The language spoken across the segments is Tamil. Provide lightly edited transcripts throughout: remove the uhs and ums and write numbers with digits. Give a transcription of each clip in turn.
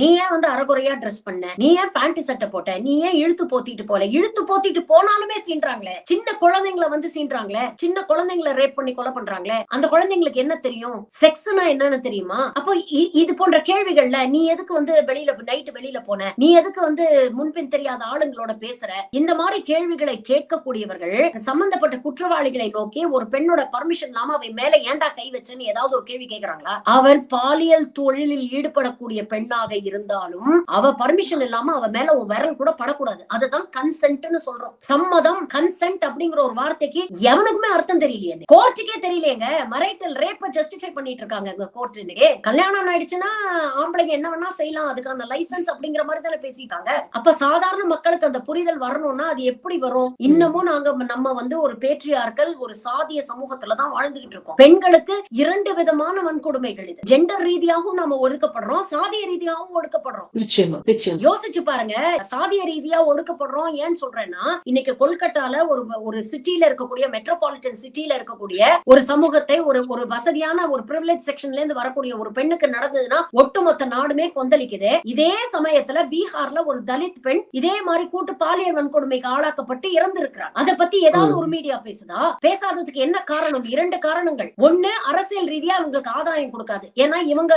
நீ ஏன் வந்து அரைகுறையா ட்ரெஸ் பண்ண, நீ ஏன் பேண்ட் சட்டை போட்ட, நீ ஏன் இழுத்து போத்திட்டு போல, இழுத்து போத்திட்டு போனாலுமே சீன்றாங்களே, சின்ன குழந்தைங்களை வந்து சீன்றாங்களே, சின்ன குழந்தைங்களை ரேப் பண்ணி கொலை பண்றாங்களே, அந்த குழந்தைங்களுக்கு என்ன தெரியும், செக்ஸ்னா என்னன்னு தெரியுமா? அப்போ இது போன்ற கேள்விகள்ல நீ எதுக்கு வந்து நைட்டு வெளியில போன, நீ எதுக்கு வந்து முன்பின் தெரியாத ஆளுங்களோட பேசுற, இந்த மாதிரி கேள்விகளை கேட்கக்கூடியவர்கள் சம்பந்தப்பட்ட குற்றவாளிகளை நோக்கி ஒரு பெண்ணோட பர்மிஷன் இல்லாம அவை மேல ஏன்டா கை வச்சேன்னு ஏதாவது ஒரு கேள்வி கேட்கறாங்களா? அவர் பாலியல் தொழிலில் ஈடுபடக்கூடிய பெண்ணாக இருந்தாலும் அவ பர்மிஷன் இல்லாம அவ மேல ஒரு விரல் கூட படக்கூடாது. அதுதான் கன்சென்ட்னு சொல்றோம். சம்மதம், கன்சென்ட் அப்படிங்கிற ஒரு வார்த்தைக்கு எவனுக்குமே அர்த்தம் தெரியலையே, கோர்ட்டுக்கே தெரியலையேங்க. மரைட்டல் ரேப்ப ஜஸ்டிஃபை பண்ணிட்டு இருக்காங்க கோர்ட். இன்னைக்கு கல்யாணம் ஆயிடுச்சுன்னா ஆம்பளைங்க என்ன வேணா செய்யலாம், அதுக்கான லைசன்ஸ் அப்படிங்கிற மாதிரி தானே பேசிட்டாங்க. அப்ப சாதாரண மக்களுக்கு அந்த புரிதல் வரணும்னா அது எப்படி வரும்? இன்னமும் நம்ம வந்து ஒரு பேட்ரியார்கள் ஒரு சாதிய சமூகத்துலதான் வாழ்ந்துகிட்டு இருக்கோம். பெண்களுக்கு இரண்டு விதமான வன்கொடுமைகள், இது ஜெண்டர் ரீதியாகவும் நம்ம ஒடுக்கப்படுறோம், சாதிய ரீதியாகவும் ஒடுக்கப்படுறோம். யோசிச்சு பாருங்க, சாதிய ரீதியா ஒடுக்கப்படுறோம் ஏன்னு சொல்றேன்னா, இன்னைக்கு கொல்கட்டால ஒரு சிட்டில இருக்கக்கூடிய மெட்ரோபாலிட்டன் சிட்டில இருக்கக்கூடிய ஒரு சமூகத்தை ஒரு வசதியான ஒரு பிரிவிலேஜ் செக்ஷன்ல இருந்து வரக்கூடிய ஒரு பெண்ணுக்கு நடந்ததுன்னா ஒட்டுமொத்த நாடுமே கொந்தளிக்குது. இதே சமயத்துல பீகார்ல ஒரு தலித் பெண் இதே மாதிரி கூட்டு பாலியல் வன்கொடுமைக்கு ஆளாக்கப்பட்டு இறந்திருக்கிறார். அதை பத்தி ஏதாவது ஒரு மீடியா பேசுதா? பேசாததுக்கு என்ன காரணம்? இரண்டு காரணங்கள். ஒண்ணு, அரசியல் ரீதியா அவங்களுக்கு ஆதாயம் கொடுக்காது, ஏன்னா இவங்க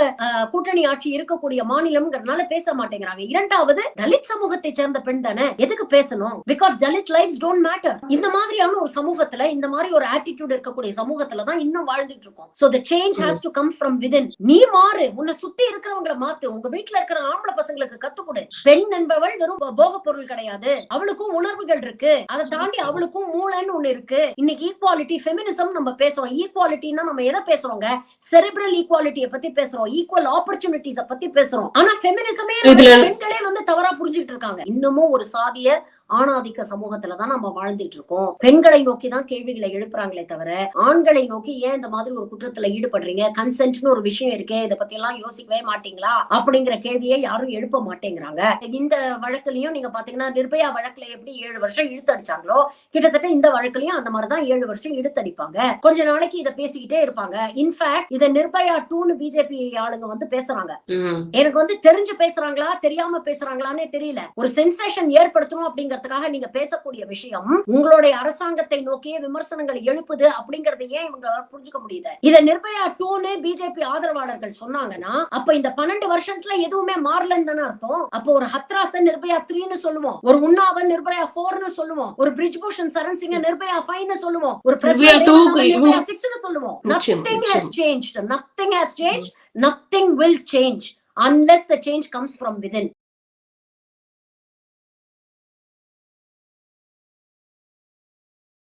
கூட்டணி ஆட்சி இருக்கக்கூடிய மாநிலம்ங்கிறதுனால பேச மாட்டேங்கிறாங்க. இரண்டாவது, தலித் சமூகத்தை சேர்ந்த பெண் தானே, எதுக்கு பேசணும்? Because Dalit lives don't matter. இந்த மாதிரியான ஒரு சமூகத்துல, இந்த மாதிரி ஒரு ஆட்டிடியூட் இருக்கக்கூடிய சமூகத்துல தான் இன்னும் வாழ்ந்துட்டு இருக்கோம். So the change has to come from within. நீ மாறு, உன்னை சுத்தி இருக்கிறவங்களை மாத்து, உங்க வீட்டுல இருக்கிற ஆம்பளை பசங்களுக்கு கத்து கொடு. பெண் என்பவள் வெறும் போக பொருள் கிடையாது, அவளுக்கும் உணர்வுகள் இருக்கு, அதை தாண்டி அவளுக்கும் மூளைன்னு ஒண்ணு இருக்கு. இன்னைக்கு ஈக்குவாலிட்டி, ஃபெமினிசம் நம்ம பேசுறோம். ஈக்குவாலிட்டினா நம்ம எதை பேசுறோங்க? செரிப்ரல் ஈக்குவாலிட்டியை பத்தி பேசுறோம், ஈக்குவல் ஆப்பர்ச்சுனிட்டிஸ பத்தி பேசுறோம். ஆனா ஃபெமினிசமே பெண்களே வந்து தவறா புரிஞ்சுக்கிட்டு இருக்காங்க. இன்னமும் ஒரு சாதிய ஆணாதிக்க சமூகத்துலதான் நம்ம வாழ்ந்துட்டு இருக்கோம். பெண்களை நோக்கி தான் கேள்விகளை எழுப்புறாங்களே தவிர ஆண்களை நோக்கி ஏன் இந்த மாதிரி ஒரு குற்றத்துல ஈடுபடுறீங்க, கன்சென்ட்னு ஒரு விஷயம் இருக்கே, இதை பத்தி எல்லாம் யோசிக்கவே மாட்டீங்களா அப்படிங்கிற கேள்வியை யாரும் எழுப்ப மாட்டேங்கிறாங்க. இந்த வழக்குலயும் நீங்க பாத்தீங்கன்னா, நிர்பயா வழக்குல எப்படி 7 வருஷம் இழுத்தடிச்சாங்களோ, கிட்டத்தட்ட இந்த வழக்குலயும் அந்த மாதிரிதான் 7 வருஷம் இழுத்தடிப்பாங்க. கொஞ்ச நாளைக்கு இதை பேசிக்கிட்டே இருப்பாங்க. இன்ஃபேக்ட் இதை நிர்பயா 2ன்னு பிஜேபி ஆளுங்க வந்து பேசுறாங்க. எனக்கு வந்து தெரிஞ்சு பேசுறாங்களா தெரியாம பேசுறாங்களான்னே தெரியல. ஒரு சென்சேஷன் ஏற்படுத்தணும் அப்படிங்கிற நீங்க பேசக்கூடிய விஷயம் உங்களுடைய அரசாங்கத்தை நோக்கிய விமர்சனங்களை எழுப்புது அப்படிங்கறத ஏன் இவங்க புரிஞ்சுக்க முடியுது? இத நிர்பயா 2ன்னு பிஜேபி ஆதரவாளர்கள் சொன்னாங்கன்னா, அப்ப இந்த 12 வருஷத்துல எதுவுமே மாறலன்னு தானே அர்த்தம். அப்ப ஒரு ஹத்ராசன் நிர்பயா 3ன்னு சொல்லுவோம், ஒரு உன்னாவன் நிர்பயா 4ன்னு சொல்லுவோம், ஒரு பிரிஜ்பூஷன் சரண் சிங்க நிர்பயா 5ன்னு சொல்லுவோம், ஒரு நிர்பயா 6ன்னு சொல்லுவோம். Nothing has changed. Nothing has changed. Nothing will change unless the change comes from within.